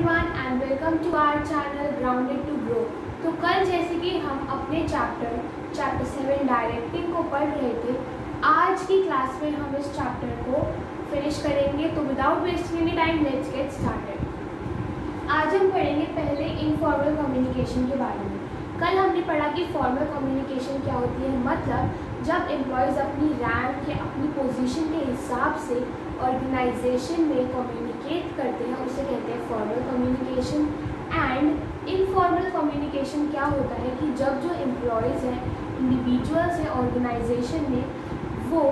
Everyone and welcome to our channel grounded to grow. तो कल जैसे कि हम अपने चैप्टर 7 डायरेक्टिंग को पढ़ रहे थे, आज की क्लास में हम इस चैप्टर को फिनिश करेंगे। तो without wasting any time let's get started. आज हम पढ़ेंगे पहले इनफॉर्मल कम्युनिकेशन के बारे में। कल हमने पढ़ा कि फॉर्मल कम्युनिकेशन क्या होती है, मतलब जब एम्प्लॉयज़ अपनी रैंक या अपनी पोजीशन के हिसाब से ऑर्गेनाइजेशन में कम्युनिकेट करते हैं, उसे कहते हैं formal communication. And informal communication क्या होता है कि जब जो एम्प्लॉयज़ हैं, इंडिविजुअल्स हैं ऑर्गेनाइजेशन में, वो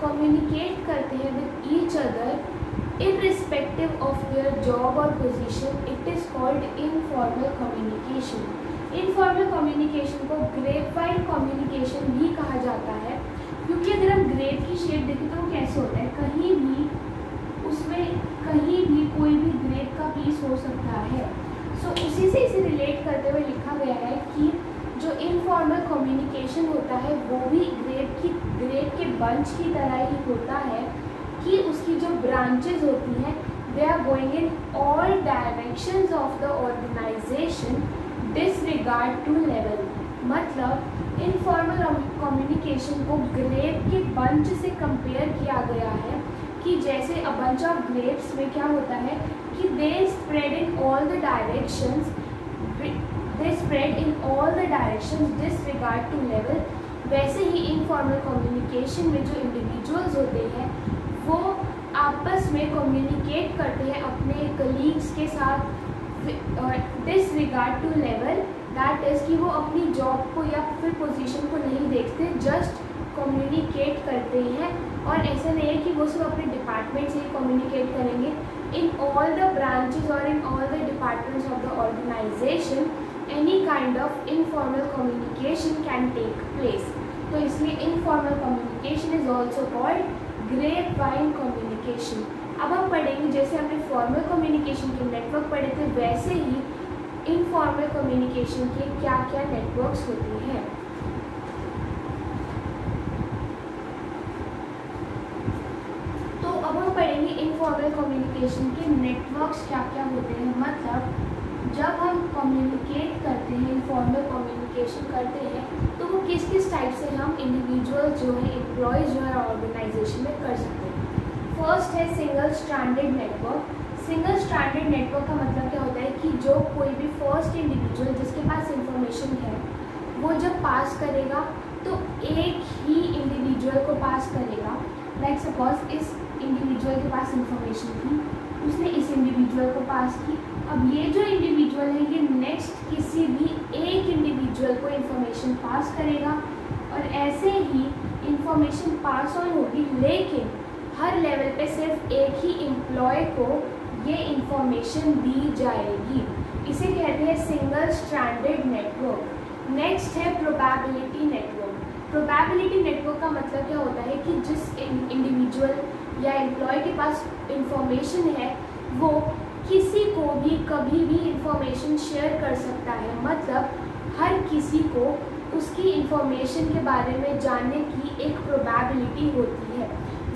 कम्युनिकेट करते हैं with each other irrespective of their job और position, it is called informal communication. Informal communication को ग्रेपवाइन कम्युनिकेशन भी कहा जाता है, क्योंकि अगर हम ग्रेप की शेप देखें तो वो कैसे होता है, कहीं भी कोई भी ग्रेप का पीस हो सकता है। सो उसी से इसे रिलेट करते हुए लिखा गया है कि जो इनफॉर्मल कम्युनिकेशन होता है वो भी ग्रेप के बंच की तरह ही होता है कि उसकी जो ब्रांचेज होती हैं they are going in all directions of the organization disregard to level. मतलब इनफॉर्मल कम्युनिकेशन को ग्रेप के बंच से कंपेयर किया गया है कि जैसे अ बंच ऑफ ग्रेप्स में क्या होता है कि they spread in all the directions disregard to level. वैसे ही इनफॉर्मल कम्युनिकेशन में जो इंडिविजुअल्स होते हैं वो आपस में कम्युनिकेट करते हैं अपने कलीग्स के साथ disregard to level, that is कि वो अपनी जॉब को या फिर पोजीशन को नहीं देखते, जस्ट कम्युनिकेट करते हैं। और ऐसा नहीं है कि वो सिर्फ अपने डिपार्टमेंट से ही कम्युनिकेट करेंगे, इन ऑल द ब्रांचेज और in all the departments of the organization any kind of informal communication can take place. तो इसलिए informal communication is also called grapevine communication. अब हम पढ़ेंगे, जैसे हमने फॉर्मल कम्युनिकेशन के नेटवर्क पढ़े थे, वैसे ही इनफॉर्मल कम्युनिकेशन के क्या क्या नेटवर्क्स होते हैं। तो अब हम पढ़ेंगे इनफॉर्मल कम्युनिकेशन के नेटवर्क्स क्या क्या होते हैं। मतलब जब हम कम्युनिकेट करते हैं, इनफॉर्मल कम्युनिकेशन करते हैं, तो वो किस किस टाइप से हम इंडिविजुअल जो है, एम्प्लॉयज़ जो है ऑर्गेनाइजेशन में कर सकते हैं। फर्स्ट है single stranded network. Single stranded network का मतलब क्या होता है कि जो कोई भी फर्स्ट इंडिविजुअल जिसके पास इंफॉर्मेशन है वो जब पास करेगा तो एक ही इंडिविजुअल को पास करेगा। लाइक सपोज इस इंडिविजुअल के पास इंफॉर्मेशन थी, उसने इस इंडिविजुअल को पास की। अब ये जो इंडिविजुअल है ये नेक्स्ट किसी भी एक इंडिविजुअल को इंफॉर्मेशन पास करेगा और ऐसे ही इंफॉर्मेशन पास ऑन होगी, लेकिन हर लेवल पे सिर्फ एक ही एम्प्लॉय को ये इंफॉर्मेशन दी जाएगी। इसे कहते हैं सिंगल स्ट्रैंडेड नेटवर्क। नेक्स्ट है प्रोबेबिलिटी नेटवर्क। प्रोबेबिलिटी नेटवर्क का मतलब क्या होता है कि जिस इंडिविजुअल या एम्प्लॉय के पास इंफॉर्मेशन है वो किसी को भी कभी भी इंफॉर्मेशन शेयर कर सकता है। मतलब हर किसी को उसकी इंफॉर्मेशन के बारे में जानने की एक प्रोबेबिलिटी होती है।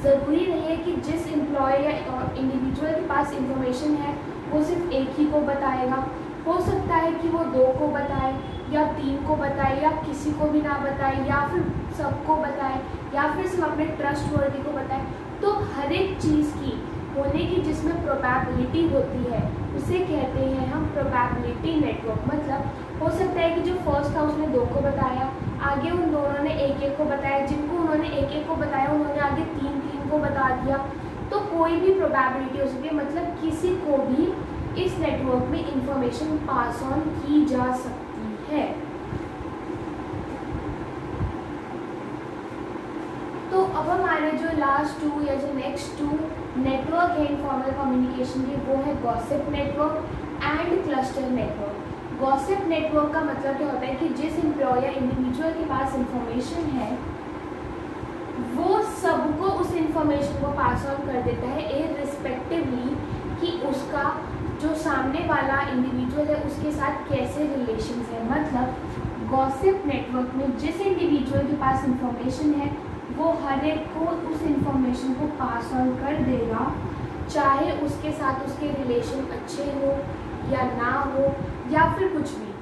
ज़रूरी नहीं है कि जिस एम्प्लॉय या इंडिविजुअल के पास इंफॉर्मेशन है वो सिर्फ एक ही को बताएगा। हो सकता है कि वो 2 को बताए या 3 को बताए या किसी को भी ना बताए या फिर सबको बताए या फिर सिर्फ अपने ट्रस्टवर्दी को बताए। तो हर एक चीज़ की होने की जिसमें प्रोबेबिलिटी होती है उसे कहते हैं हम प्रोबेबिलिटी नेटवर्क। मतलब हो सकता है कि जो फर्स्ट था उसने 2 को बताया, आगे उन दोनों ने एक एक को बताया, जिनको उन्होंने एक एक को बताया उन्होंने आगे 3 को बता दिया। तो कोई भी प्रोबेबिलिटी हो सकती है, मतलब किसी को भी इस नेटवर्क में इंफॉर्मेशन पास ऑन की जा सकती है। तो अब हमारे जो लास्ट 2 या जो नेक्स्ट 2 नेटवर्क है इनफॉर्मल कम्युनिकेशन के, वो है gossip network and cluster network. Gossip network का मतलब क्या होता है कि जिस एम्प्लॉय या इंडिविजुअल के पास इंफॉर्मेशन है वो सबको उस इंफॉर्मेशन को पास ऑन कर देता है, इररिस्पेक्टिवली कि उसका जो सामने वाला इंडिविजुअल है उसके साथ कैसे रिलेशंस है। मतलब गॉसिप नेटवर्क में जिस इंडिविजुअल के पास इंफॉर्मेशन है वो हर एक को उस इंफॉर्मेशन को पास ऑन कर देगा, चाहे उसके साथ उसके रिलेशन अच्छे हो या ना हो या फिर कुछ भी।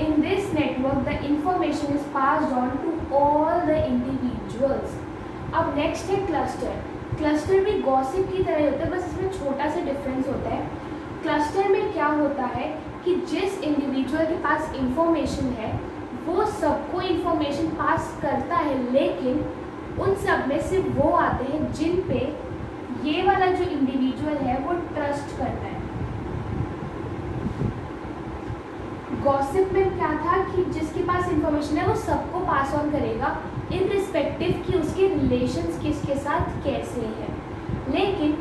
In this network the information is passed on to all the individuals। अब नेक्स्ट है क्लस्टर। क्लस्टर भी गॉसिप की तरह होता है, बस इसमें छोटा सा डिफरेंस होता है। क्लस्टर में क्या होता है कि जिस इंडिविजुअल के पास इंफॉर्मेशन है वो सबको इंफॉर्मेशन पास करता है, लेकिन उन सब में सिर्फ वो आते हैं जिन पे ये वाला जो इंडिविजुअल है वो ट्रस्ट करता है। गॉसिप में क्या था कि जिसके पास इंफॉर्मेशन है वो सबको पास ऑन करेगा इररिस्पेक्टिव कि उसके रिलेशंस किसके साथ कैसे हैं। लेकिन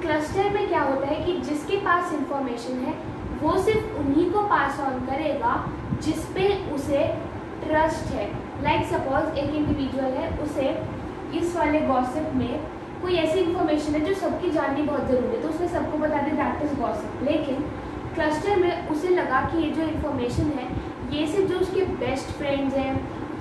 क्लस्टर में क्या होता है कि जिसके पास इंफॉर्मेशन है वो सिर्फ उन्हीं को पास ऑन करेगा जिस पे उसे ट्रस्ट है। लाइक सपोज एक इंडिविजुअल है, उसे इस वाले गॉसिप में कोई ऐसी इंफॉर्मेशन है जो सबकी जाननी बहुत ज़रूरी है, तो उसने सबको बता दी, दैट इज गॉसिप। लेकिन क्लस्टर में उसे लगा कि ये जो इन्फॉर्मेशन है ये सिर्फ जो उसके बेस्ट फ्रेंड्स हैं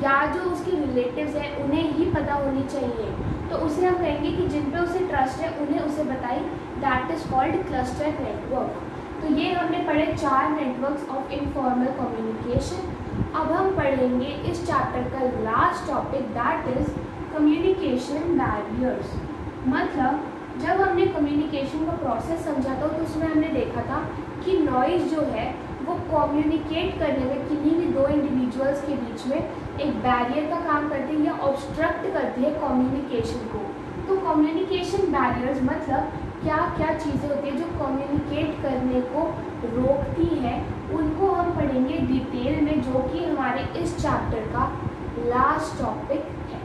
या जो उसके रिलेटिव्स हैं उन्हें ही पता होनी चाहिए, तो उसे हम कहेंगे कि जिन पे उसे ट्रस्ट है उन्हें उसे बताई, that is called cluster network. तो ये हमने पढ़े 4 नेटवर्क्स ऑफ इनफॉर्मल कम्युनिकेशन। अब हम पढ़ेंगे इस चैप्टर का last topic, that is communication barriers. मतलब जब हमने कम्युनिकेशन का प्रोसेस समझा था तो उसमें हमने देखा था कि नॉइज़ जो है वो कम्युनिकेट करने में किन्हीं भी 2 इंडिविजुअल्स के बीच में एक बैरियर का काम करती है या ऑब्स्ट्रक्ट करती है कम्युनिकेशन को। तो कम्युनिकेशन बैरियर्स मतलब क्या क्या चीज़ें होती हैं जो कम्युनिकेट करने को रोकती हैं, उनको हम पढ़ेंगे डिटेल में, जो कि हमारे इस चैप्टर का लास्ट टॉपिक है।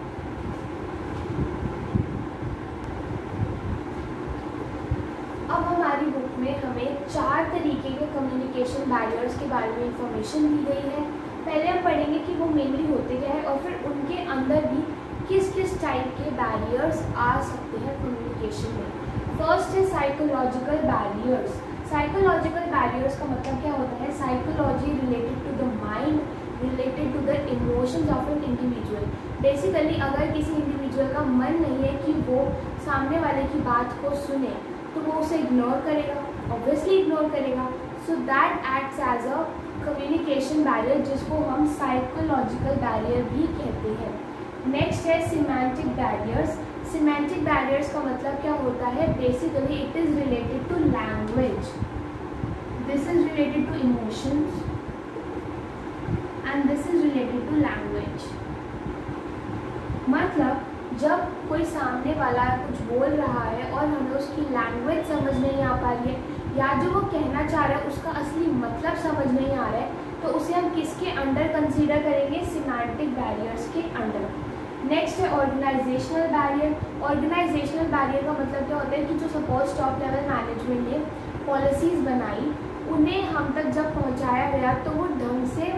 अब हमारी बुक में हमें 4 तरीके के कम्युनिकेशन बैरियर्स के बारे में इंफॉर्मेशन दी गई है। पहले हम पढ़ेंगे कि वो मेनली होते क्या है और फिर उनके अंदर भी किस किस टाइप के बैरियर्स आ सकते हैं कम्युनिकेशन में। फर्स्ट है साइकोलॉजिकल बैरियर्स। साइकोलॉजिकल बैरियर्स का मतलब क्या होता है? Psychology related to the mind, related to the emotions of an individual. Basically अगर किसी इंडिविजुअल का मन नहीं है कि वो सामने वाले की बात को सुने तो वो उसे इग्नोर करेगा, ऑब्वियसली इग्नोर करेगा। So that acts as a communication barrier, जिसको हम साइकोलॉजिकल बैरियर भी कहते हैं। नेक्स्ट है सिमेंटिक बैरियर्स। सिमेंटिक बैरियर्स का मतलब क्या होता है? Basically it is related to language, this is related to emotions and this is related to language. मतलब जब कोई सामने वाला कुछ बोल रहा है और हमें उसकी लैंग्वेज समझ नहीं आ पा रही है या जो वो कहना चाह रहा है उसका असली मतलब समझ नहीं आ रहा है, तो उसे हम किसके अंडर कंसीडर करेंगे? सिमेंटिक बैरियर्स के अंडर। नेक्स्ट है ऑर्गेनाइजेशनल बैरियर। ऑर्गेनाइजेशनल बैरियर का मतलब क्या होता है कि जो सपोज टॉप लेवल मैनेजमेंट ने पॉलिसीज़ बनाई, उन्हें हम तक जब पहुंचाया गया तो वो ढंग से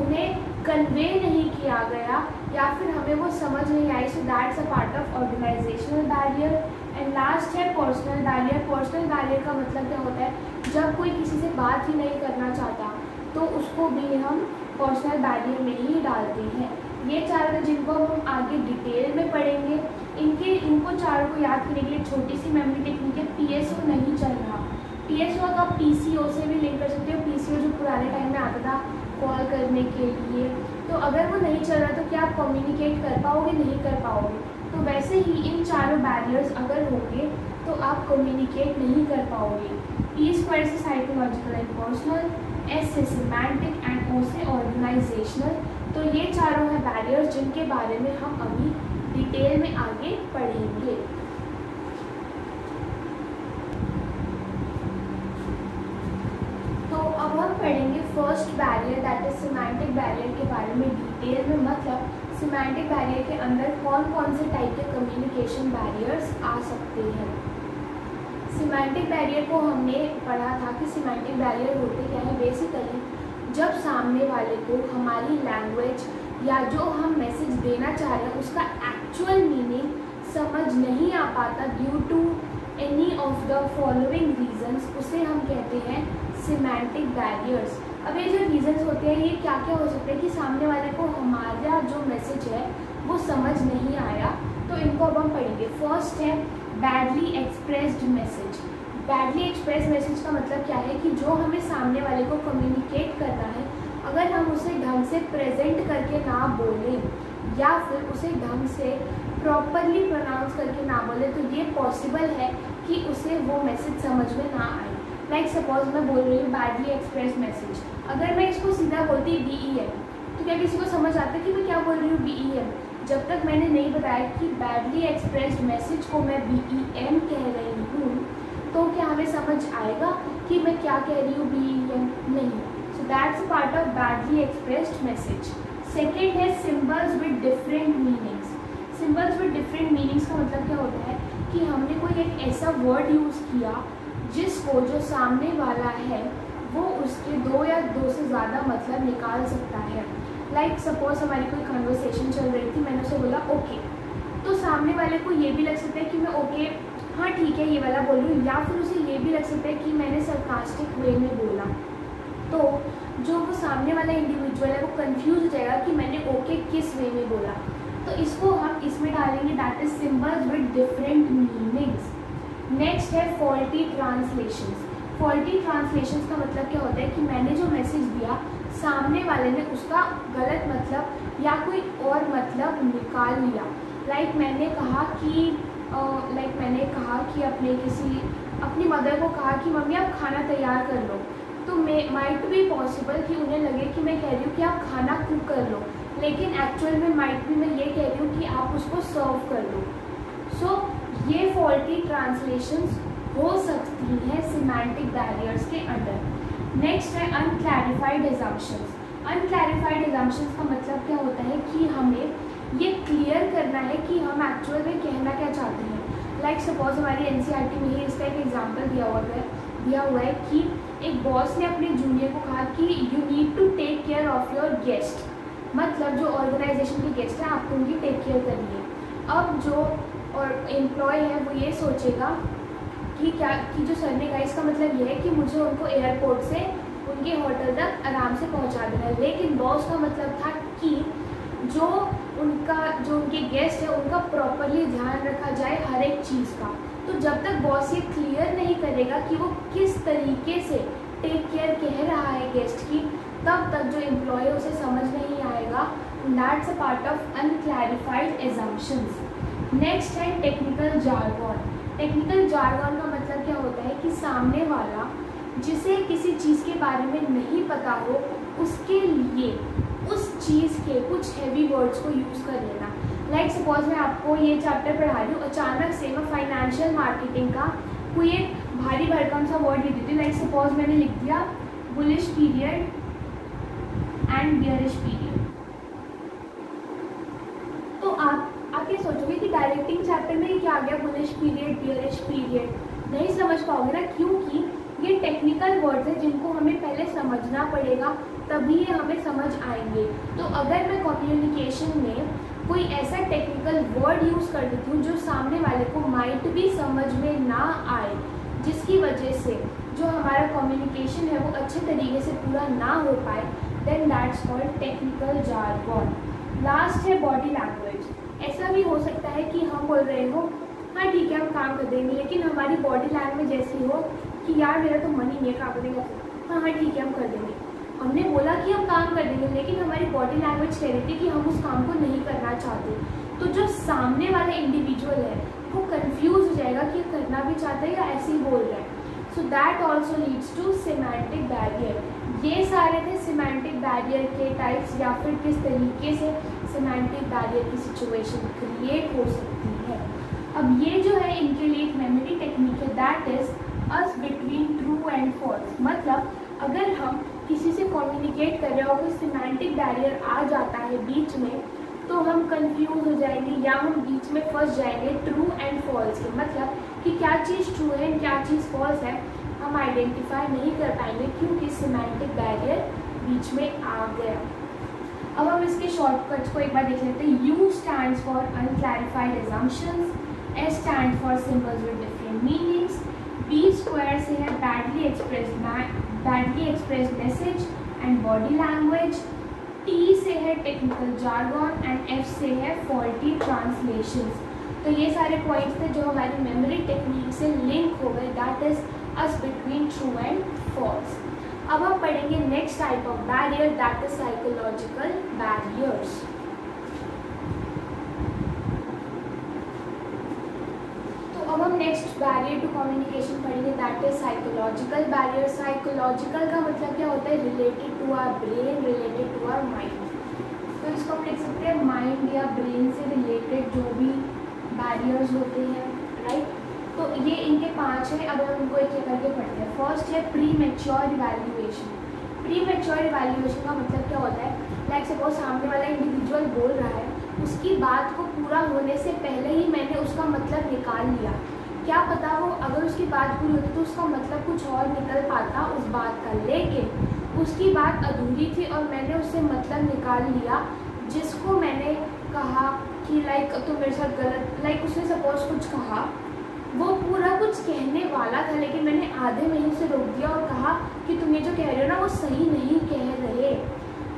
उन्हें कन्वे नहीं किया गया या फिर हमें वो समझ नहीं आई, so that's a part of organisational barrier. And last है पर्सनल बैरियर। पर्सनल बैरियर का मतलब क्या होता है? जब कोई किसी से बात ही नहीं करना चाहता तो उसको भी हम पर्सनल बैरियर में ही डालते हैं। ये 4 हैं जिनको हम आगे डिटेल में पढ़ेंगे। इनको 4 को याद करने के लिए छोटी सी मेमोरी टेक्निक है। PSO नहीं चल रहा, PSO का PCO से भी लिंक कर सकते हो। PCO जो पुराने टाइम में आता था कॉल करने के लिए, तो अगर वो नहीं चल रहा तो क्या आप कम्युनिकेट कर पाओगे? नहीं कर पाओगे। तो वैसे ही इन 4 बैरियर्स अगर होंगे तो आप कम्युनिकेट नहीं कर पाओगे। P² से साइकोलॉजिकल एंड पर्सनल, S से सिमेंटिक एंड O से ऑर्गेनाइजेशनल। तो ये 4 हैं बैरियर्स जिनके बारे में हम अभी डिटेल में आगे पढ़ेंगे। तो अब हम पढ़ेंगे first barrier, that is semantic barrier के बारे में डिटेल में। मतलब सिमेंटिक बैरियर के अंदर कौन कौन से टाइप के कम्युनिकेशन बैरियर्स आ सकते हैं। सिमेंटिक बैरियर को हमने पढ़ा था कि सिमेंटिक बैरियर होते क्या है। बेसिकली जब सामने वाले को हमारी लैंग्वेज या जो हम मैसेज देना चाह रहे हैं उसका एक्चुअल मीनिंग समझ नहीं आ पाता due to any of the following reasons, उसे हम कहते हैं सिमेंटिक बैरियर्स। अब ये जो रीजंस होते हैं ये क्या क्या हो सकते हैं कि सामने वाले को हमारा जो मैसेज है वो समझ नहीं आया, तो इनको अब हम पढ़ेंगे। फर्स्ट है badly expressed message. Badly express message का मतलब क्या है कि जो हमें सामने वाले को कम्युनिकेट करना है, अगर हम उसे ढंग से प्रेजेंट करके ना बोलें या फिर उसे ढंग से प्रॉपरली प्रोनाउंस करके ना बोलें, तो ये पॉसिबल है कि उसे वो मैसेज समझ में ना आए। लाइक सपोज मैं बोल रही हूँ बैडली एक्सप्रेस मैसेज, अगर मैं इसको सीधा बोलती BEM, तो क्या किसी को समझ आता है कि मैं क्या बोल रही हूँ BEM? जब तक मैंने नहीं बताया कि बैडली एक्सप्रेस्ड मैसेज को मैं BEM कह रही हूँ, तो क्या हमें समझ आएगा कि मैं क्या कह रही हूँ BEM? नहीं। So that's a part of badly expressed message. Second है symbols with different meanings. Symbols with different meanings का मतलब क्या होता है कि हमने कोई एक ऐसा वर्ड यूज़ किया जिसको जो सामने वाला है वो उसके दो या दो से ज़्यादा मतलब निकाल सकता है। लाइक सपोज हमारी कोई कन्वर्सेशन चल रही थी, मैंने उसे बोला ओके, तो सामने वाले को ये भी लग सकता है कि मैं ओके हाँ ठीक है ये वाला बोल रही हूँ, या फिर उसे ये भी लग सकता है कि मैंने सरकास्टिक वे में बोला। तो जो वो सामने वाला इंडिविजुअल है वो कंफ्यूज हो जाएगा कि मैंने ओके किस वे में बोला। तो इसको हम इसमें डालेंगे, that is symbols with different meanings. Next है फॉल्टी ट्रांसलेशंस। फॉल्टी ट्रांसलेशंस का मतलब क्या होता है कि मैंने जो मैसेज दिया सामने वाले ने उसका गलत मतलब या कोई और मतलब निकाल लिया। लाइक मैंने कहा कि अपनी मदर को कहा कि मम्मी आप खाना तैयार कर लो, तो माइट बी पॉसिबल कि उन्हें लगे कि मैं कह रही हूँ कि आप खाना कुक कर लो, लेकिन एक्चुअल में माइट बी मैं ये कह रही हूँ कि आप उसको सर्व कर लो। सो ये फॉल्टी ट्रांसलेशंस हो सकती हैं सिमेंटिक बैरियर्स के अंडर। नेक्स्ट है अनक्लैरिफाइड एजम्पशंस। अनक्लैरिफाइड एजम्पशंस का मतलब क्या होता है कि हमें ये क्लियर करना है कि हम एक्चुअल में कहना क्या चाहते हैं। लाइक सपोज हमारी NCERT में ही इसका एक एग्जाम्पल दिया हुआ है कि एक बॉस ने अपने जूनियर को कहा कि you need to take care of your guest, मतलब जो ऑर्गेनाइजेशन के गेस्ट हैं आपको उनकी टेक केयर करनी है। अब जो और एम्प्लॉय है वो ये सोचेगा कि जो सर ने कहा इसका मतलब ये है कि मुझे उनको एयरपोर्ट से उनके होटल तक आराम से पहुंचा देना है, लेकिन बॉस का मतलब था कि जो उनके गेस्ट है उनका प्रॉपरली ध्यान रखा जाए हर एक चीज़ का। तो जब तक बॉस ये क्लियर नहीं करेगा कि वो किस तरीके से टेक केयर कह रहा है गेस्ट की, तब तक जो एम्प्लॉय उसे समझ नहीं आएगा। That's a part of unclarified assumptions. Next है टेक्निकल जार्गन। टेक्निकल जार्गन का मतलब क्या होता है कि सामने वाला जिसे किसी चीज़ के बारे में नहीं पता हो उसके लिए उस चीज़ के कुछ हैवी वर्ड्स को यूज़ कर लेना। लाइक सपोज मैं आपको ये चैप्टर पढ़ा रही हूँ, अचानक से मैं फाइनेंशियल मार्केटिंग का कोई एक भारी भरकम सा वर्ड लिख देती हूँ। लाइक सपोज मैंने लिख दिया bullish period and bearish period, तो आप ये सोचोगे कि डायरेक्टिंग चैप्टर में क्या आ गया, बुलिश पीरियड बियरिश पीरियड, नहीं समझ पाओगे ना, क्योंकि ये टेक्निकल वर्ड्स हैं जिनको हमें पहले समझना पड़ेगा, तभी ये हमें समझ आएंगे। तो अगर मैं कम्युनिकेशन में कोई ऐसा टेक्निकल वर्ड यूज़ कर देती हूँ जो सामने वाले को माइट भी समझ में ना आए, जिसकी वजह से जो हमारा कम्युनिकेशन है वो अच्छे तरीके से पूरा ना हो पाए, then that's called technical jargon. Last है बॉडी लैंग्वेज। ऐसा भी हो सकता है कि हम बोल रहे हो हाँ ठीक है हम काम कर देंगे, लेकिन हमारी बॉडी लैंग्वेज ऐसी हो कि यार मेरा तो मन ही नहीं है काम करने का, हाँ ठीक है हम कर देंगे। हमने बोला कि हम काम कर देंगे, लेकिन हमारी बॉडी लैंग्वेज कह रही थी कि हम उस काम को नहीं करना चाहते। तो जो सामने वाला इंडिविजुअल है वो कंफ्यूज हो जाएगा कि करना भी चाहता है या ऐसे ही बोल रहा है। So that also leads to semantic barrier. ये सारे थे सिमेंटिक बैरियर के टाइप्स, या फिर किस तरीके से सिमेंटिक बैरियर की सिचुएशन क्रिएट हो सकती है। अब ये जो है इनके लिए एक मेमोरी टेक्निक है, that is us between true and false. मतलब अगर हम किसी से कम्युनिकेट कर रहे हो, कोई सिमेंटिक बैरियर आ जाता है बीच में, तो हम कंफ्यूज हो जाएंगे या हम बीच में फंस जाएंगे ट्रू एंड फॉल्स के, मतलब कि क्या चीज़ ट्रू है क्या चीज़ फॉल्स है हम आइडेंटिफाई नहीं कर पाएंगे क्योंकि सिमेंटिक बैरियर बीच में आ गया। अब हम इसके शॉर्टकट्स को एक बार देख लेते हैं। U stands for unclarified assumptions, S stand for symbols with different meanings, B square से है badly expressed message and body language, T से है टेक्निकल जार्गन एंड F से है फॉल्टी ट्रांसलेशंस। तो ये सारे पॉइंट्स थे जो हमारी मेमोरी टेक्निक से लिंक हो गए, that that is us between true and false. अब हम पढ़ेंगे next type of barrier, that is psychological barriers. तो अब हम नेक्स्ट बैरियर टू कम्युनिकेशन पढ़ेंगे, that is psychological barrier. Psychological का मतलब क्या होता है? Related to our brain, related to our mind. तो इसको हम लिख सकते हैं माइंड या ब्रेन से रिलेटेड जो भी बैरियर्स होते हैं, राइट। तो ये इनके 5 हैं। अब हम उनको एक एक करके पढ़ते हैं। फर्स्ट है pre mature evaluation. Pre mature evaluation का मतलब क्या होता है? लाइक सपोज सामने वाला इंडिविजुअल बोल रहा है, उसकी बात को पूरा होने से पहले ही मैंने उसका मतलब निकाल लिया। क्या पता वो अगर उसकी बात पूरी होती तो उसका मतलब कुछ और निकल पाता उस बात का, लेकिन उसकी बात अधूरी थी और मैंने उससे मतलब निकाल लिया। जिसको मैंने कहा कि लाइक तुम मेरे साथ गलत, लाइक उसने सपोज कुछ कहा, वो पूरा कुछ कहने वाला था लेकिन मैंने आधे में ही उसे रोक दिया और कहा कि तुम ये जो कह रहे हो ना वो सही नहीं कह रहे।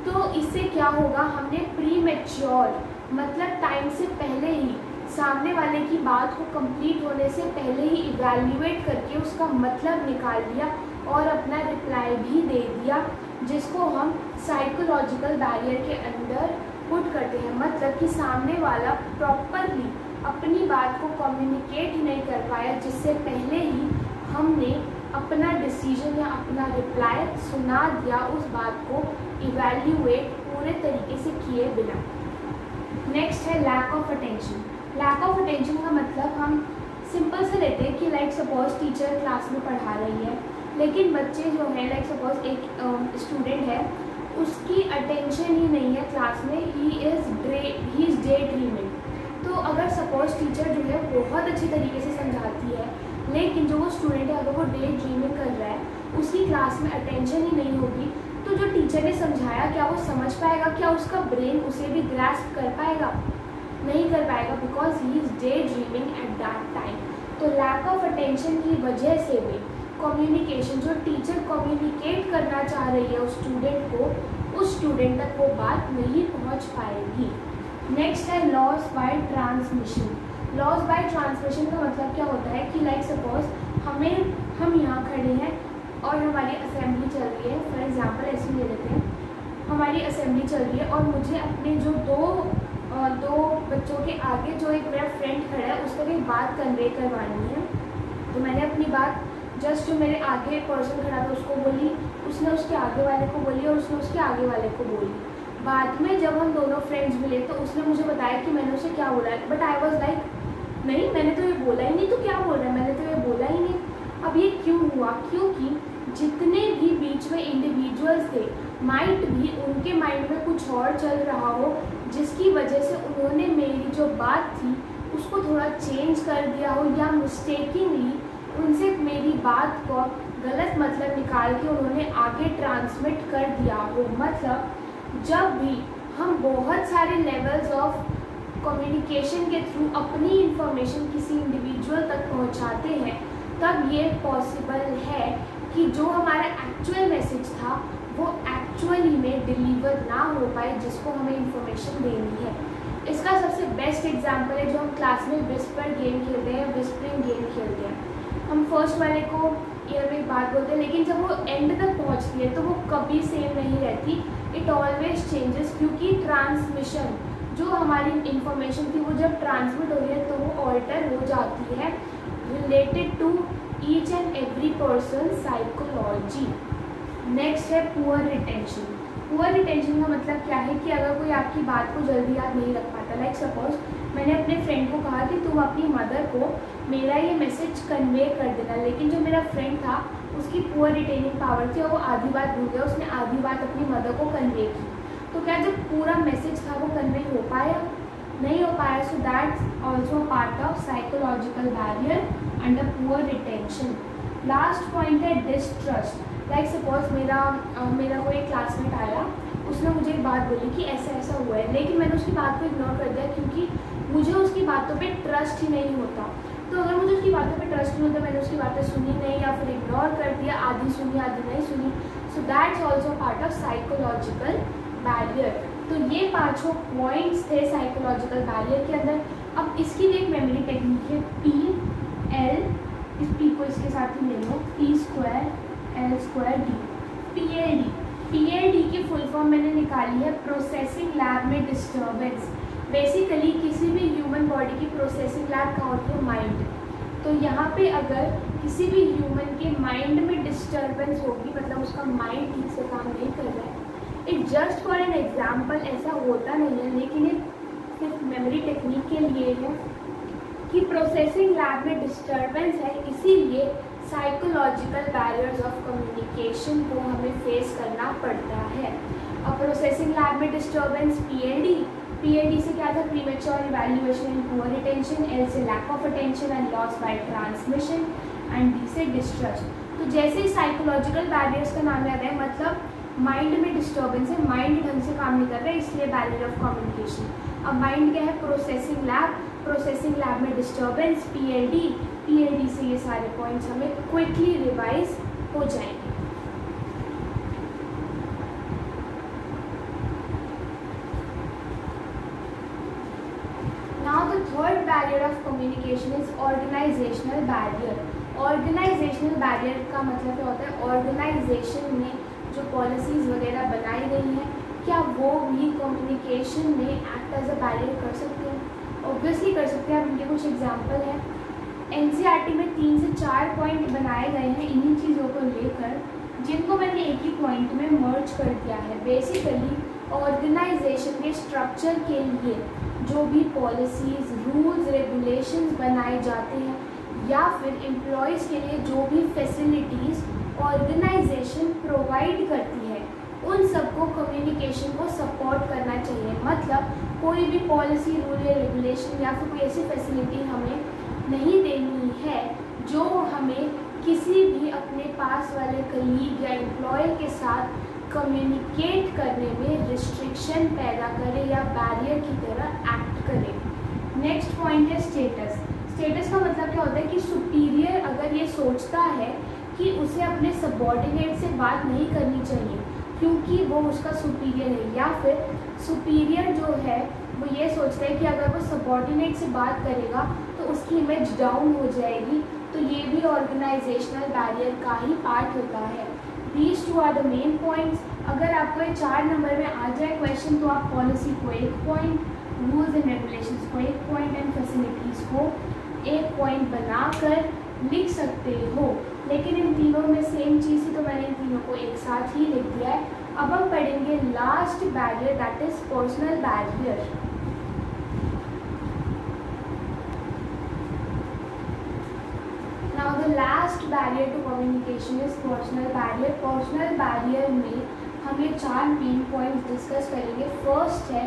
तो इससे क्या होगा? हमने प्री मैच्योर मतलब टाइम से पहले ही सामने वाले की बात को कंप्लीट होने से पहले ही इवैल्यूएट करके उसका मतलब निकाल लिया और अपना रिप्लाई भी दे दिया, जिसको हम साइकोलॉजिकल बैरियर के अंदर पुट करते हैं। मतलब कि सामने वाला प्रॉपरली अपनी बात को कम्युनिकेट ही नहीं कर पाया, जिससे पहले ही हमने अपना डिसीजन या अपना रिप्लाई सुना दिया, उस बात को इवैल्यूएट पूरे तरीके से किए बिना। नेक्स्ट है lack of attention. Lack of attention का मतलब हम सिंपल से लेते हैं कि लाइक सपोज टीचर क्लास में पढ़ा रही है, लेकिन बच्चे जो है लाइक सपोज एक स्टूडेंट है, उसकी अटेंशन ही नहीं है क्लास में, ही इज़ डे ड्रीमिंग। तो अगर सपोज टीचर जो है बहुत अच्छी तरीके से समझाती है, लेकिन जो वो स्टूडेंट है अगर वो डे ड्रीमिंग कर रहा है, उसकी क्लास में अटेंशन ही नहीं होगी, तो जो टीचर ने समझाया क्या वो समझ पाएगा? क्या उसका ब्रेन उसे भी ग्रास्प कर पाएगा? नहीं कर पाएगा, because he is day dreaming at that time. तो लैक ऑफ अटेंशन की वजह से भी कम्युनिकेशन, जो टीचर कम्युनिकेट करना चाह रही है उस स्टूडेंट को, उस स्टूडेंट तक वो बात नहीं पहुंच पाएगी। नेक्स्ट है loss by transmission. Loss by transmission का मतलब क्या होता है कि लाइक सपोज हम यहाँ खड़े हैं और हमारी असेंबली चल रही है, फॉर एग्जांपल ऐसे ले लेते हैं, हमारी असेंबली चल रही है और मुझे अपने जो दो बच्चों के आगे जो एक मेरा फ्रेंड खड़ा है उसको भी बात कन्वे करवानी है। तो मैंने अपनी बात जस्ट जो मेरे आगे पर्सन खड़ा था उसको बोली, उसने उसके आगे वाले को बोली और उसने उसके आगे वाले को बोली। बाद में जब हम दोनों फ्रेंड्स मिले तो उसने मुझे बताया कि मैंने उसे क्या बोला है, बट आई वॉज लाइक नहीं, मैंने तो ये बोला ही नहीं, तो क्या बोल रहा है, मैंने तो ये बोला ही नहीं। अब ये क्यों हुआ? क्योंकि जितने भी बीच में इंडिविजुअल्स थे, माइट भी उनके माइंड में कुछ और चल रहा हो, जिसकी वजह से उन्होंने मेरी जो बात थी उसको थोड़ा चेंज कर दिया हो, या मिस्टेकिंगली उनसे मेरी बात को गलत मतलब निकाल के उन्होंने आगे ट्रांसमिट कर दिया हो। मतलब जब भी हम बहुत सारे लेवल्स ऑफ कम्युनिकेशन के थ्रू अपनी इंफॉर्मेशन किसी इंडिविजुअल तक पहुंचाते हैं, तब ये पॉसिबल है कि जो हमारा एक्चुअल मैसेज था वो एक्चुअली में डिलीवर ना हो पाए, जिसको हमें इंफॉर्मेशन देनी है। इसका सबसे बेस्ट एग्जांपल है जो हम क्लास में विस्पर गेम खेलते हैं, विस्परिंग गेम खेलते हैं। हम फर्स्ट वाले को ईयर में बात बोलते हैं, लेकिन जब वो एंड तक पहुंचती है तो वो कभी सेम नहीं रहती, इट ऑलवेज चेंजेस, क्योंकि ट्रांसमिशन जो हमारी इंफॉर्मेशन थी वो जब ट्रांसमिट हो रही है तो वो ऑल्टर हो जाती है related to each and every person psychology. Next है पुअर रिटेंशन। पुअर रिटेंशन का मतलब क्या है कि अगर कोई आपकी बात को जल्दी याद नहीं रख पाता, लाइक सपोज मैंने अपने फ्रेंड को कहा कि तुम अपनी मदर को मेरा ये मैसेज कन्वे कर देना, लेकिन जो मेरा फ्रेंड था उसकी पुअर रिटेनिंग पावर थी और वो आधी बात भूल गया, उसने आधी बात अपनी मदर को कन्वे की। तो क्या जो पूरा मैसेज था वो कन्वे हो पाया? नहीं हो पाया। So that's also part of psychological barrier under poor retention. Last point है डिस्ट्रस्ट। लाइक सपोज मेरा कोई क्लासमेट आया, उसने मुझे एक बात बोली कि ऐसा ऐसा हुआ है, लेकिन मैंने उसकी बात को इग्नोर कर दिया क्योंकि मुझे उसकी बातों पे ट्रस्ट ही नहीं होता। तो अगर मुझे उसकी बातों पे ट्रस्ट नहीं होता, मैंने उसकी बातें सुनी नहीं या फिर इग्नोर कर दिया, आधी सुनी आधी नहीं सुनी। So that's also part of psychological barrier. तो ये 5 पॉइंट्स थे साइकोलॉजिकल बैरियर के अंदर। अब इसकी भी एक मेमोरी टेक्निक है, इस पी को इसके साथ ही ले लो, P²L² D। PLD की फुल फॉर्म मैंने निकाली है, प्रोसेसिंग लैब में डिस्टर्बेंस। बेसिकली किसी भी ह्यूमन बॉडी की प्रोसेसिंग लैब कहाँ होती है? माइंड। तो यहाँ पे अगर किसी भी ह्यूमन के माइंड में डिस्टर्बेंस होगी, मतलब उसका माइंड ठीक से काम नहीं कर रहा है, it just for an example, ऐसा होता नहीं है लेकिन ये सिर्फ मेमोरी टेक्निक के लिए है कि प्रोसेसिंग लैब में डिस्टर्बेंस है, इसीलिए साइकोलॉजिकल बैरियर्स ऑफ कम्युनिकेशन को हमें फेस करना पड़ता है। अब प्रोसेसिंग लैब में डिस्टर्बेंस पीएलडी से क्या था? Premature evaluation and poor attention, L से lack of attention and loss by transmission and D से डिस्ट्रस्ट। तो जैसे साइकोलॉजिकल बैरियर्स का नाम याद है, मतलब माइंड में डिस्टर्बेंस है, माइंड ढंग से काम नहीं कर रहा है, इसलिए बैरियर ऑफ कम्युनिकेशन। अब माइंड क्या है? प्रोसेसिंग लैब में डिस्टर्बेंस पीएलडी से ये सारे पॉइंट्स हमें क्विकली रिवाइज हो जाएंगे। Now the third barrier of communication is organizational barrier। Organizational barrier का मतलब क्या होता है? ऑर्गेनाइजेशन में जो पॉलिसीज़ वगैरह बनाई गई हैं, क्या वो भी कम्युनिकेशन में एक्ट एज अ बैरियर कर सकते हैं? ऑब्वियसली कर सकते हैं। अब इनके कुछ एग्जांपल हैं। एनसीईआरटी में 3 से 4 पॉइंट बनाए गए हैं इन्हीं चीज़ों को लेकर, जिनको मैंने एक ही पॉइंट में मर्ज कर दिया है। बेसिकली ऑर्गेनाइजेशन के स्ट्रक्चर के लिए जो भी पॉलिसीज़, रूल्स, रेगुलेशंस बनाए जाते हैं, या फिर एम्प्लॉयज़ के लिए जो भी फैसिलिटीज़ ऑर्गेनाइजेशन प्रोवाइड करती है, उन सबको कम्युनिकेशन को सपोर्ट करना चाहिए। मतलब कोई भी पॉलिसी, रूल या रेगुलेशन या फिर कोई ऐसी फैसिलिटी हमें नहीं देनी है जो हमें किसी भी अपने पास वाले कलीग या एम्प्लॉयर के साथ कम्युनिकेट करने में रिस्ट्रिक्शन पैदा करे या बैरियर की तरह एक्ट करे। नेक्स्ट पॉइंट है स्टेटस। स्टेटस का मतलब क्या होता है कि सुपीरियर अगर ये सोचता है कि उसे अपने सबॉर्डिनेट से बात नहीं करनी चाहिए क्योंकि वो उसका सुपीरियर है, या फिर सुपीरियर जो है वो ये सोचता है कि अगर वो सबॉर्डिनेट से बात करेगा तो उसकी इमेज डाउन हो जाएगी, तो ये भी ऑर्गेनाइजेशनल बैरियर का ही पार्ट होता है। These two are the main points। अगर आपको ये 4 नंबर में आ जाए क्वेश्चन तो आप पॉलिसी को 1 पॉइंट, रूल्स एंड रेगुलेशंस को 1 पॉइंट एंड फैसिलिटीज़ को 1 पॉइंट बनाकर लिख सकते हो। लेकिन इन तीनों में सेम चीज़ थी तो मैंने इन तीनों को एक साथ ही लिख दिया है। अब हम पढ़ेंगे last barrier, that is personal barrier. Now the last barrier to communication is personal barrier। Personal barrier में हम ये 4 मेन पॉइंट्स डिस्कस करेंगे। फर्स्ट है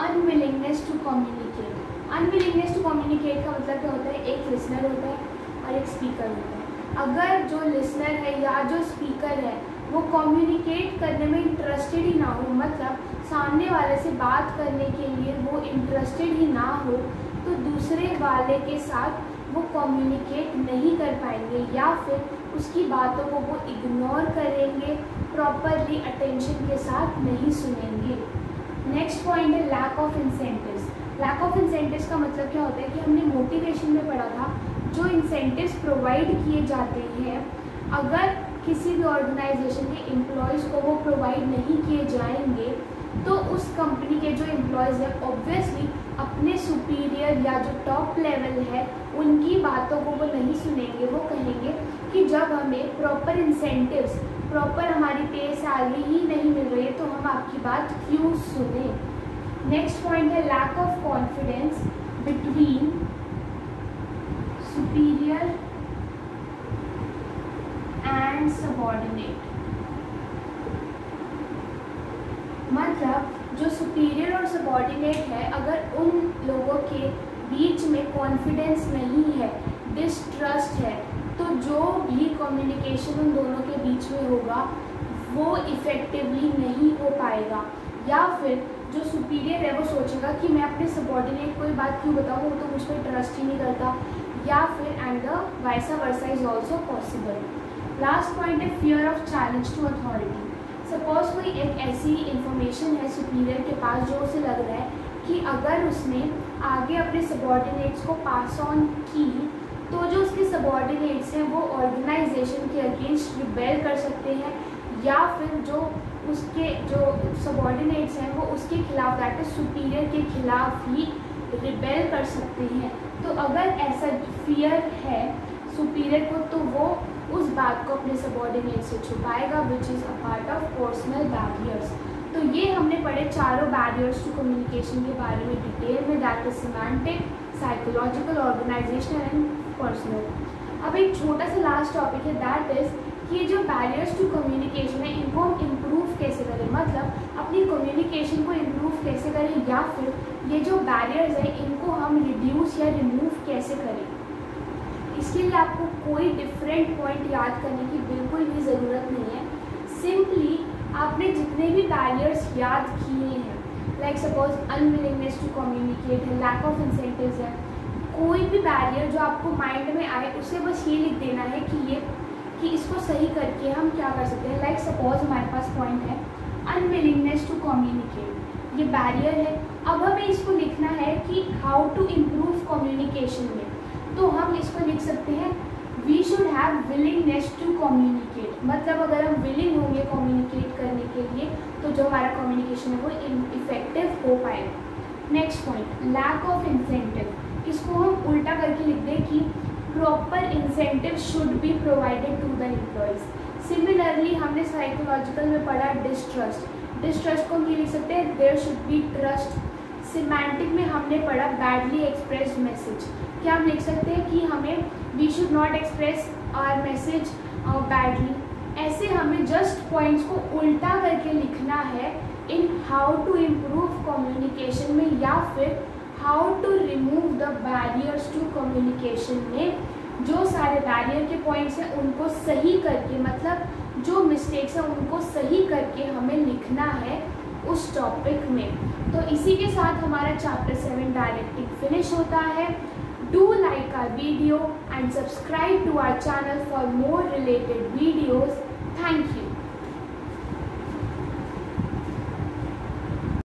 unwillingness to communicate. Unwillingness to communicate का मतलब क्या होता है? एक लिसनर होता है और एक स्पीकर होता है। अगर जो लिसनर है या जो स्पीकर है वो कम्युनिकेट करने में इंटरेस्टेड ही ना हो, मतलब सामने वाले से बात करने के लिए वो इंटरेस्टेड ही ना हो, तो दूसरे वाले के साथ वो कम्युनिकेट नहीं कर पाएंगे या फिर उसकी बातों को वो इग्नोर करेंगे, प्रॉपरली अटेंशन के साथ नहीं सुनेंगे। नेक्स्ट पॉइंट है lack of incentives. Lack of incentives का मतलब क्या होता है कि हमने मोटिवेशन में पढ़ा था, जो इंसेंटिव्स प्रोवाइड किए जाते हैं अगर किसी भी ऑर्गेनाइजेशन के एम्प्लॉयज़ को वो प्रोवाइड नहीं किए जाएंगे तो उस कंपनी के जो एम्प्लॉयज़ हैं ऑब्वियसली अपने सुपीरियर या जो टॉप लेवल है उनकी बातों को वो नहीं सुनेंगे। वो कहेंगे कि जब हमें प्रॉपर इंसेंटिव्स, प्रॉपर हमारी पे सैलरी ही नहीं मिल रही है तो हम आपकी बात क्यों सुने। नेक्स्ट पॉइंट है lack of confidence between superior and subordinate. मतलब जो सुपीरियर और सबॉर्डिनेट है अगर उन लोगों के बीच में कॉन्फिडेंस नहीं है, डिस्ट्रस्ट है, तो जो भी कम्युनिकेशन उन दोनों के बीच में होगा वो इफ़ेक्टिवली नहीं हो पाएगा। या फिर जो सुपीरियर है वो सोचेगा कि मैं अपने सबॉर्डिनेट को ये बात क्यों बताऊँ, वो तो मुझ पर ट्रस्ट ही नहीं करता, या फिर and the vice versa is also possible. Last point है fear of challenge to authority. Suppose कोई एक ऐसी इंफॉर्मेशन है सुपीरियर के पास जो उसे लग रहा है कि अगर उसने आगे अपने सबॉर्डिनेट्स को पास ऑन की तो जो उसके सबॉर्डिनेट्स हैं वो ऑर्गेनाइजेशन के अगेंस्ट रिबेल कर सकते हैं, या फिर जो उसके जो सबॉर्डिनेट्स हैं वो उसके खिलाफ, दैट इज सुपीरियर के खिलाफ ही रिबेल कर सकते हैं। तो अगर ऐसा फियर है सुपीरियर को, तो वो उस बात को अपने सबॉर्डिनेट से छुपाएगा, which is a part of personal barriers. तो ये हमने पढ़े चारों बैरियर्स टू कम्युनिकेशन के बारे में डिटेल में, that is semantic, psychological, organizational and personal. अब एक छोटा सा लास्ट टॉपिक है, दैट इज कि ये जो बैरियर्स टू कम्युनिकेशन है इनको हम इम्प्रूव कैसे करें, मतलब अपनी कम्युनिकेशन को इम्प्रूव कैसे करें, या फिर ये जो बैरियर्स हैं इनको हम रिड्यूस या रिमूव कैसे करें। इसके लिए आपको कोई डिफरेंट पॉइंट याद करने की बिल्कुल भी ज़रूरत नहीं है। सिंपली आपने जितने भी बैरियर्स याद किए हैं, like suppose unwillingness to communicate है, लैक ऑफ इंसेंटिव्स है, कोई भी बैरियर जो आपको माइंड में आए उसे बस ये लिख देना है कि इसको सही करके हम क्या कर सकते हैं। लाइक सपोज हमारे पास पॉइंट है अनविलिंगनेस टू कम्युनिकेट, ये बैरियर है। अब हमें इसको लिखना है कि हाउ टू इम्प्रूव कम्युनिकेशन में, तो हम इसको लिख सकते हैं we should have willingness to communicate. मतलब अगर हम विलिंग होंगे कम्युनिकेट करने के लिए तो जो हमारा कम्युनिकेशन है वो इफेक्टिव हो पाएगा। Next point lack of incentive, इसको हम उल्टा करके लिख दें कि proper incentive should be provided to the employees. Similarly हमने साइकोलॉजिकल में पढ़ा डिस्ट्रस्ट, डिस्ट्रस्ट को हम ये लिख सकते हैं there should be trust. Semantic में हमने पढ़ा बैडली एक्सप्रेस्ड मैसेज, क्या हम लिख सकते हैं कि हमें we should not express our message badly. ऐसे हमें जस्ट पॉइंट्स को उल्टा करके लिखना है in how to improve communication में, या फिर how to remove the barriers to communication में। जो सारे बैरियर के पॉइंट्स हैं उनको सही करके, मतलब जो मिस्टेक्स हैं उनको सही करके हमें लिखना है उस टॉपिक में। तो इसी के साथ हमारा चैप्टर 7 डायरेक्टिंग फिनिश होता है। Do like our video and subscribe to our channel for more related videos. Thank you.